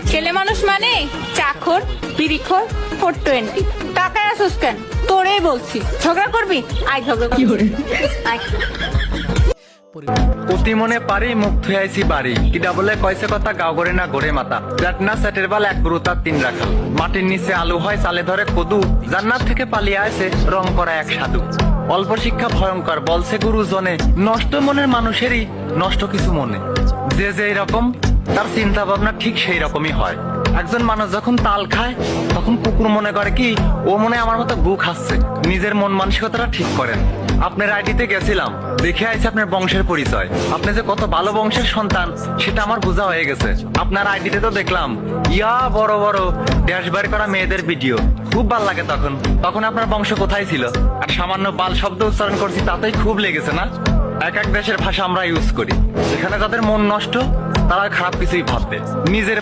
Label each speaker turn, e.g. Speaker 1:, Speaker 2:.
Speaker 1: ছেলে মানুষ মানে চাকর বিড়িখোর 420 টাকায় আসুস কেন তোরেই বলছি ঝগড়া করবি আয় ঝগড়া করবি আয়
Speaker 2: অতি মনে পারি মুখ থুয়ে আইছি বাড়ি কিডা বলে কয়সে কথা গাও গড়ে না গড়ে মাথা প্লাটনা সেটের বাল এক গুরু তার 3 রাখাল মাটির নিচে আলু হয় চালে ধরে কদু জান্নাত থেকে পালিয়ে আসে রং করা এক সাধু অল্প শিক্ষা ভয়ঙ্কর বলছে গুরুজনে নষ্ট মনের মানুষেরই নষ্ট কিছু মনে যে যে এরকম তার চিন্তা ভাবনা ঠিক সেই রকমই হয় একজন মানুষ যখন তাল খায় তখন কুকুর মনে করে কি ও মনে হয় আমার মতো গু খাচ্ছে নিজের মন মানসিকতাটা ঠিক করেন আপনার আইডিতে গেছিলাম দেখে আইছে আপনার বংশের পরিচয় আপনি যে কত ভালো বংশের সন্তান সেটা আমার বোঝা হয়ে গেছে আপনার আইডিতে তো দেখলাম ইয়া বড় বড় ড্যাশ বার করা মেয়েদের ভিডিও খুব ভালো লাগে তখন তখন আপনার বংশ কোথায় ছিল আর সামান্য বাল শব্দ উচ্চারণ করছি তাতেই খুব লেগেছে না এক এক দেশের ভাষা আমরা ইউজ করি এখানে যাদের মন নষ্ট তারা খারাপ কিছুই ভাববে নিজের